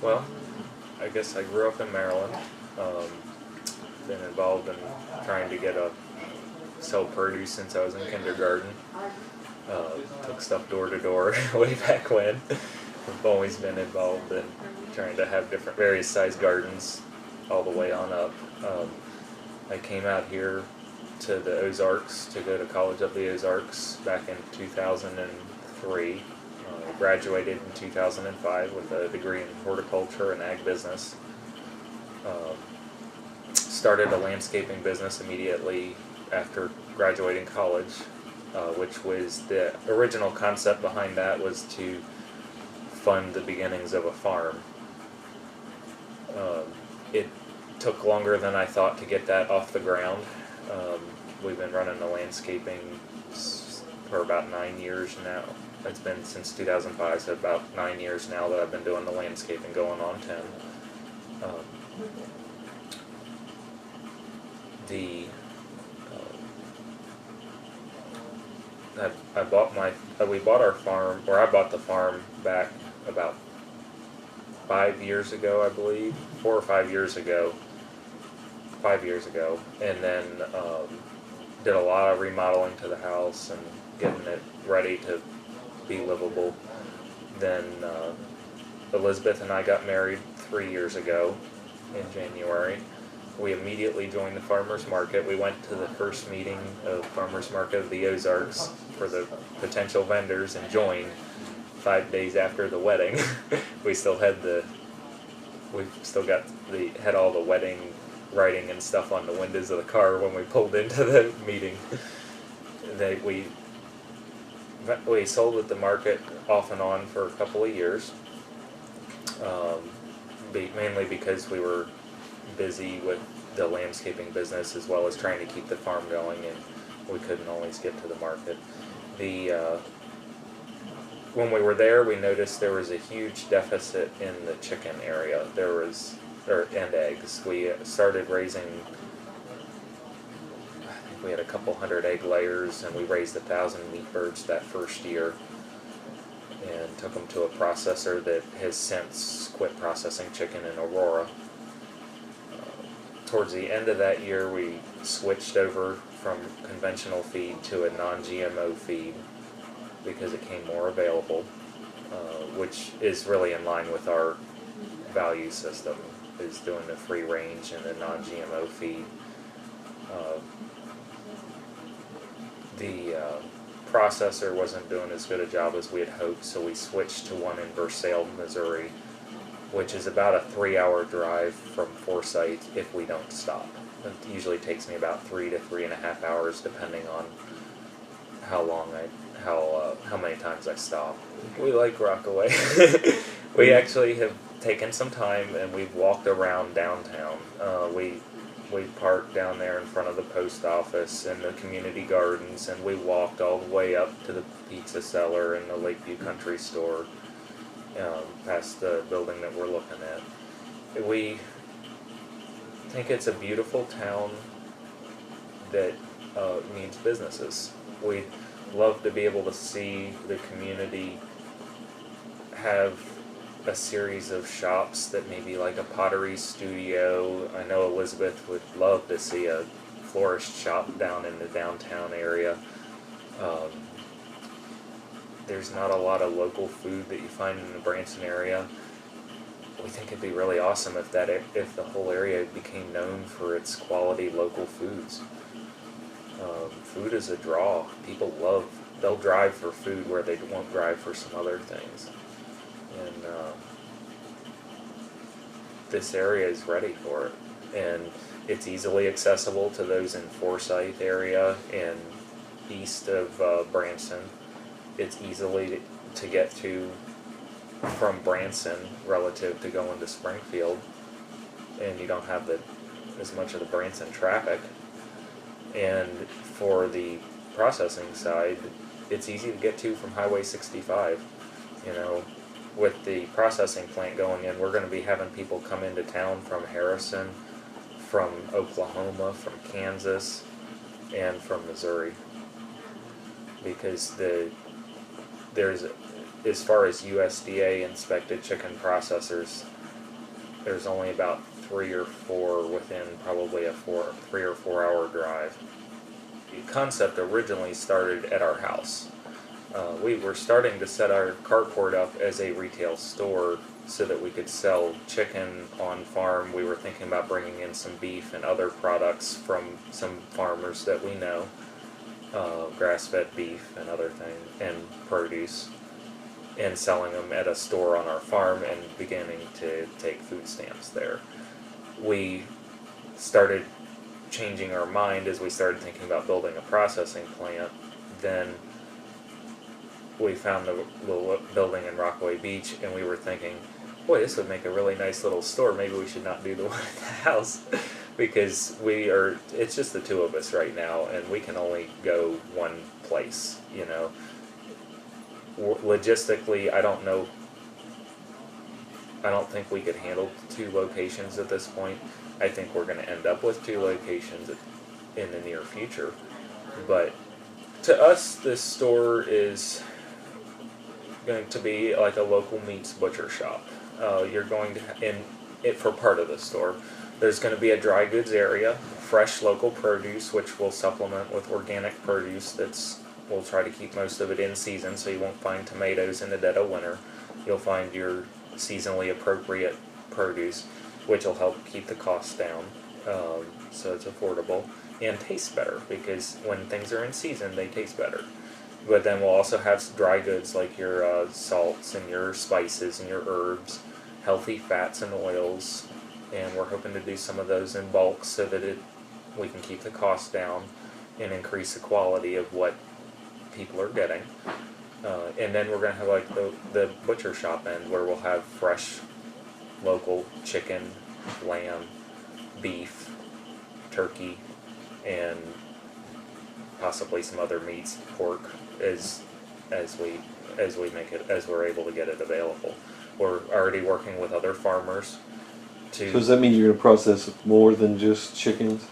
Well, I guess I grew up in Maryland. Um, been involved in trying to get a sell produce since I was in kindergarten. Took stuff door to door way back when. I've always been involved in trying to have different various size gardens all the way on up. Um, I came out here to the Ozarks to go to college at the Ozarks back in 2003. Graduated in 2005 with a degree in horticulture and ag business. Um, Started a landscaping business immediately after graduating college, which was the original concept behind that was to fund the beginnings of a farm. It took longer than I thought to get that off the ground. Um, we've been running the landscaping for about 9 years now. It's been since 2005, so about 9 years now that I've been doing the landscaping, going on 10. Um, the I bought my we bought our farm, or I bought the farm back about 5 years ago, I believe, 4 or 5 years ago. 5 years ago, and then did a lot of remodeling to the house and getting it ready to be livable. Then Elizabeth and I got married 3 years ago in January. We immediately joined the farmers market. We went to the first meeting of farmers market of the Ozarks for the potential vendors and joined 5 days after the wedding. we still had the we still got had all the wedding writing and stuff on the windows of the car when we pulled into the meeting. We sold at the market off and on for a couple of years, mainly because we were busy with the landscaping business as well as trying to keep the farm going, and we couldn't always get to the market. When we were there, we noticed there was a huge deficit in the chicken area. And eggs. We started raising, I think we had a couple hundred egg layers, and we raised 1,000 meat birds that first year, and took them to a processor that has since quit processing chicken in Aurora. Towards the end of that year, we switched over from conventional feed to a non-GMO feed because it came more available, which is really in line with our value system, is doing a free range and a non-GMO feed. The processor wasn't doing as good a job as we had hoped, so we switched to one in Versailles, Missouri, which is about a 3-hour drive from Forsyth if we don't stop. It usually takes me about 3 to 3.5 hours, depending on how many times I stop. We like Rockaway. We actually have taken some time and we've walked around downtown. We parked down there in front of the post office and the community gardens, and we walked all the way up to the pizza cellar and the Lakeview Country Store, past the building that we're looking at. We think it's a beautiful town that needs businesses. We'd love to be able to see the community have a series of shops that maybe like a pottery studio. I know Elizabeth would love to see a florist shop down in the downtown area. There's not a lot of local food that you find in the Branson area. We think it'd be really awesome if the whole area became known for its quality local foods. Food is a draw. They'll drive for food where they won't drive for some other things. And this area is ready for it. And it's easily accessible to those in Forsyth area and east of Branson. It's easily to get to from Branson relative to going to Springfield, and you don't have as much of the Branson traffic. And for the processing side, it's easy to get to from Highway 65. With the processing plant going in, we're going to be having people come into town from Harrison, from Oklahoma, from Kansas, and from Missouri, because as far as USDA inspected chicken processors, there's only about 3 or 4 within probably a 3 or 4 hour drive. The concept originally started at our house. We were starting to set our carport up as a retail store so that we could sell chicken on farm. We were thinking about bringing in some beef and other products from some farmers that we know, grass-fed beef and other things, and produce, and selling them at a store on our farm and beginning to take food stamps there. We started changing our mind as we started thinking about building a processing plant. Then we found the little building in Rockaway Beach, and we were thinking, boy, this would make a really nice little store. Maybe we should not do the one at the house, because it's just the two of us right now, and we can only go one place, you know. Logistically, I don't think we could handle 2 locations at this point. I think we're going to end up with 2 locations in the near future. But to us, this store is going to be like a local meats butcher shop. You're going to, for part of the store, there's going to be a dry goods area, fresh local produce, which will supplement with organic produce we'll try to keep most of it in season, so you won't find tomatoes in the dead of winter. You'll find your seasonally appropriate produce, which will help keep the costs down, so it's affordable, and tastes better, because when things are in season, they taste better. But then we'll also have dry goods like your salts and your spices and your herbs, healthy fats and oils, and we're hoping to do some of those in bulk so that we can keep the costs down and increase the quality of what people are getting. And then we're going to have like the butcher shop end, where we'll have fresh local chicken, lamb, beef, turkey, and possibly some other meats, pork, as we're able to get it available. We're already working with other farmers to. So does that mean you're going to process more than just chickens?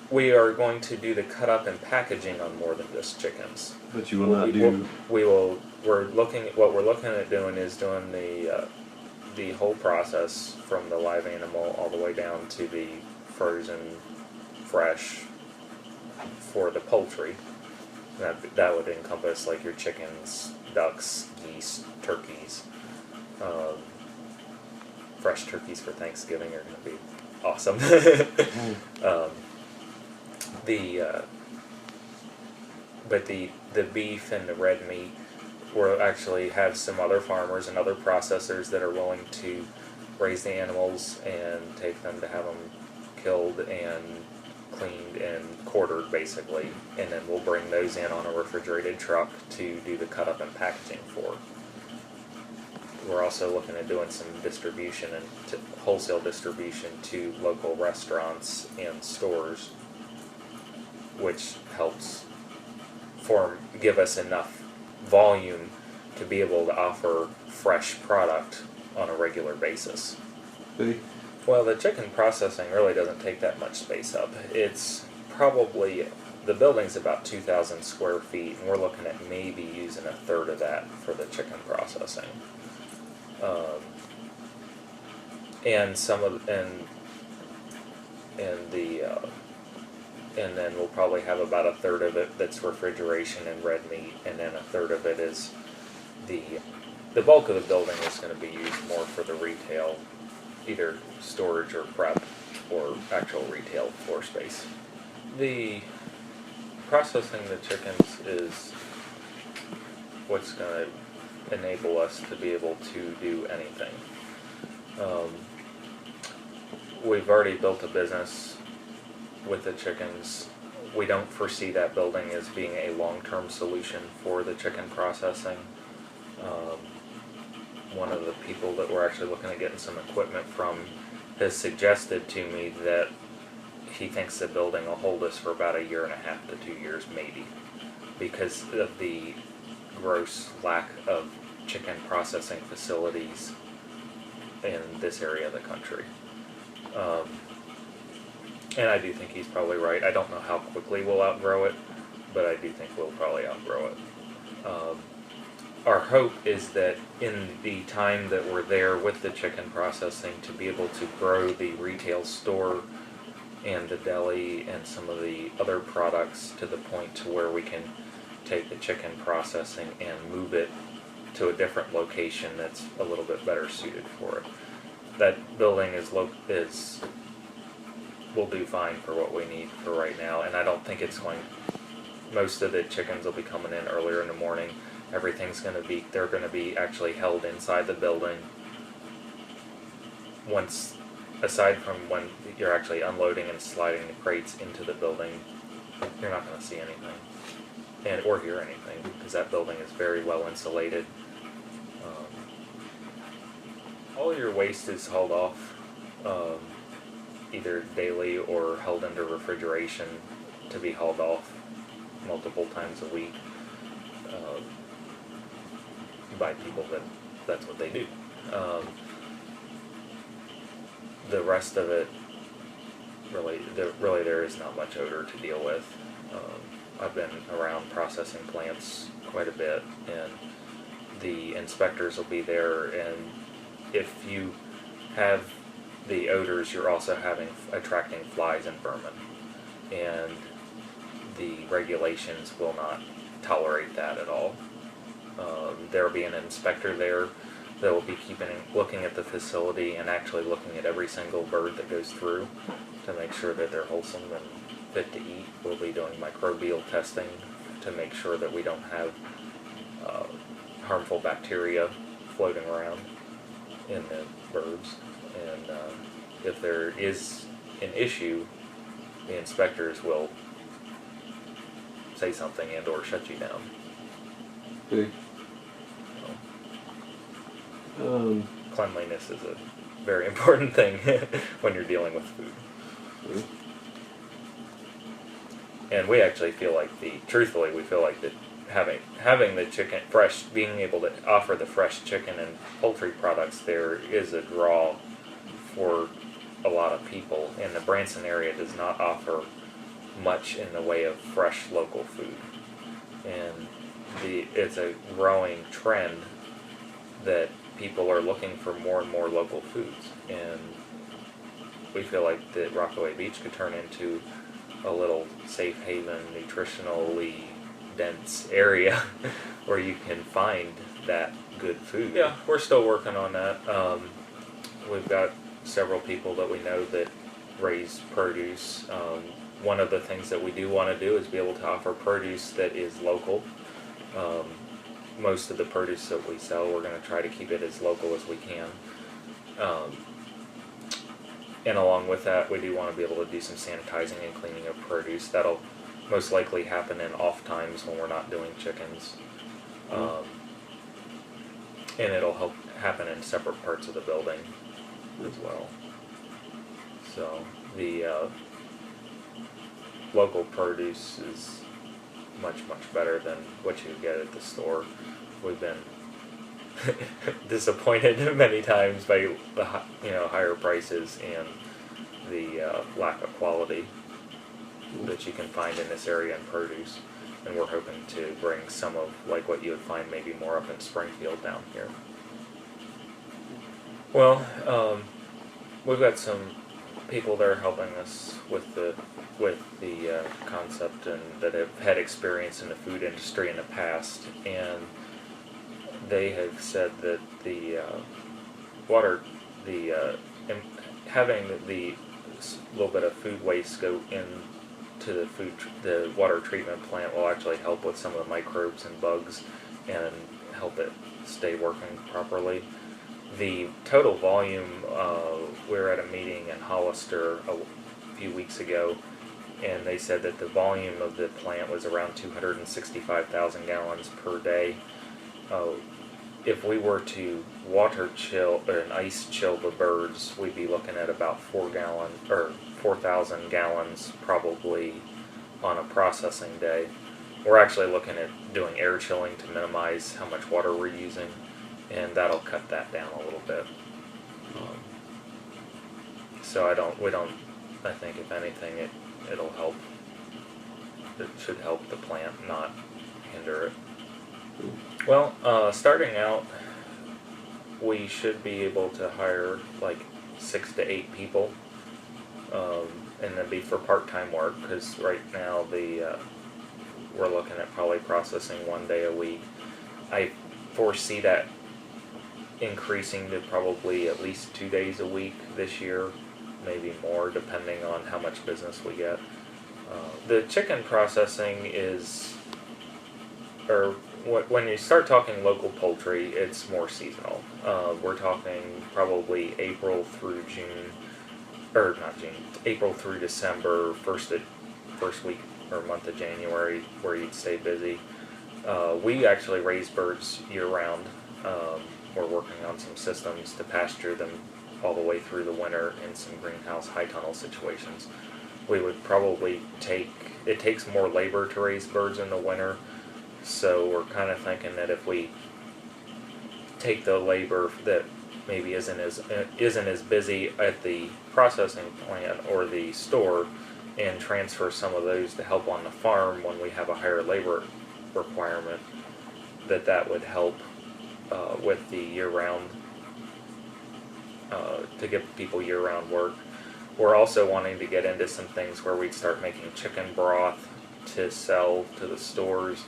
We are going to do the cut up and packaging on more than just chickens. But you will not do. We're looking at doing the whole process, from the live animal all the way down to the frozen, fresh for the poultry. That would encompass like your chickens, ducks, geese, turkeys. Fresh turkeys for Thanksgiving are going to be awesome. But the beef and the red meat, we'll actually have some other farmers and other processors that are willing to raise the animals and take them to have them killed and cleaned and quartered, basically, and then we'll bring those in on a refrigerated truck to do the cut up and packaging for. We're also looking at doing some distribution and wholesale distribution to local restaurants and stores, which helps give us enough volume to be able to offer fresh product on a regular basis. Okay. Well, the chicken processing really doesn't take that much space up. It's probably, the building's about 2,000 square feet, and we're looking at maybe using a third of that for the chicken processing. And then we'll probably have about a third of it that's refrigeration and red meat, and then a third of it is the bulk of the building is going to be used more for the retail, either storage or prep or actual retail floor space. The processing the chickens is what's going to enable us to be able to do anything. We've already built a business with the chickens. We don't foresee that building as being a long-term solution for the chicken processing. One of the people that we're actually looking at getting some equipment from has suggested to me that he thinks the building will hold us for about 1.5 to 2 years, maybe, because of the gross lack of chicken processing facilities in this area of the country. And I do think he's probably right. I don't know how quickly we'll outgrow it, but I do think we'll probably outgrow it. our hope is that in the time that we're there with the chicken processing, to be able to grow the retail store and the deli and some of the other products to the point to where we can take the chicken processing and move it to a different location that's a little bit better suited for it. That building will do fine for what we need for right now, and I don't think it's going. Most of the chickens will be coming in earlier in the morning. They're going to be actually held inside the building. Once, aside from when you're actually unloading and sliding the crates into the building, you're not going to see anything or hear anything, because that building is very well insulated. All your waste is hauled off either daily or held under refrigeration to be hauled off multiple times a week by people that's what they do. The rest of it, really there is not much odor to deal with. I've been around processing plants quite a bit, and the inspectors will be there, and if you have the odors, you're also attracting flies and vermin, and the regulations will not tolerate that at all. There will be an inspector there that will be looking at the facility and actually looking at every single bird that goes through to make sure that they're wholesome and fit to eat. We'll be doing microbial testing to make sure that we don't have harmful bacteria floating around in the birds. And if there is an issue, the inspectors will say something and or shut you down. Okay. Cleanliness is a very important thing when you're dealing with food. Okay. And we actually feel like truthfully, we feel like that having the chicken fresh, being able to offer the fresh chicken and poultry products there is a draw for a lot of people. And the Branson area does not offer much in the way of fresh local food. And it's a growing trend that people are looking for more and more local foods. And we feel like that Rockaway Beach could turn into a little safe haven, nutritionally dense area where you can find that good food. Yeah, we're still working on that. We've got several people that we know that raise produce. One of the things that we do want to do is be able to offer produce that is local. Most of the produce that we sell, we're going to try to keep it as local as we can. And along with that, we do want to be able to do some sanitizing and cleaning of produce. That'll most likely happen in off times when we're not doing chickens. And it'll happen in separate parts of the building as well. So the local produce is much better than what you get at the store. We've been disappointed many times by the higher prices and the lack of quality that you can find in this area in produce. And we're hoping to bring some of like what you would find maybe more up in Springfield down here. Well, we've got some people that are helping us with the concept and that have had experience in the food industry in the past, and they have said that having the little bit of food waste go into the water treatment plant will actually help with some of the microbes and bugs and help it stay working properly. The total volume, we were at a meeting in Hollister a few weeks ago, and they said that the volume of the plant was around 265,000 gallons per day. If we were to water chill or an ice chill the birds, we'd be looking at about 4,000 gallons probably on a processing day. We're actually looking at doing air chilling to minimize how much water we're using, and that'll cut that down a little bit. So I think if anything it'll help. It should help the plant, not hinder it. Well, starting out, we should be able to hire like 6 to 8 people, and then be for part-time work. Because right now we're looking at probably processing 1 day a week. I foresee that increasing to probably at least 2 days a week this year, maybe more, depending on how much business we get. The chicken processing is, or when you start talking local poultry, it's more seasonal. We're talking probably April through June, or not June, April through December, first week or month of January, where you'd stay busy. We actually raise birds year round. We're working on some systems to pasture them all the way through the winter in some greenhouse high tunnel situations. We would probably it takes more labor to raise birds in the winter, so we're kind of thinking that if we take the labor that maybe isn't as busy at the processing plant or the store and transfer some of those to help on the farm when we have a higher labor requirement, that would help with the year-round, to give people year-round work. We're also wanting to get into some things where we'd start making chicken broth to sell to the stores,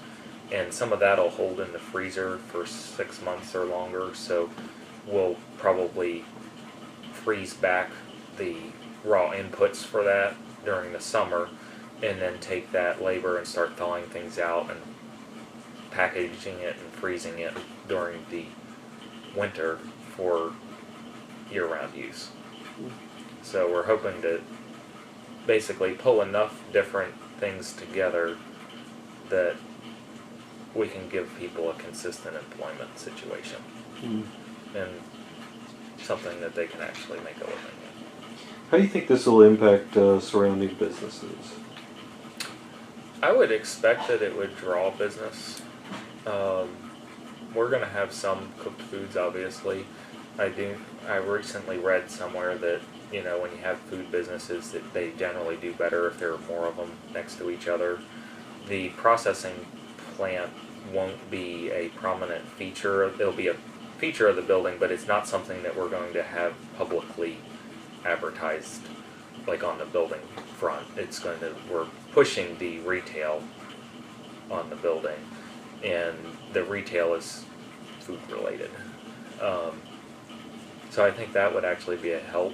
and some of that'll hold in the freezer for 6 months or longer, so we'll probably freeze back the raw inputs for that during the summer, and then take that labor and start thawing things out and packaging it and freezing it during the winter for year-round use. So we're hoping to basically pull enough different things together that we can give people a consistent employment situation, and something that they can actually make a living in. How do you think this will impact surrounding businesses? I would expect that it would draw business. We're going to have some cooked foods, obviously. I recently read somewhere that, when you have food businesses, that they generally do better if there are more of them next to each other. The processing plant won't be a prominent feature. It'll be a feature of the building, but it's not something that we're going to have publicly advertised, like on the building front. We're pushing the retail on the building, and the retail is food related. So I think that would actually be a help.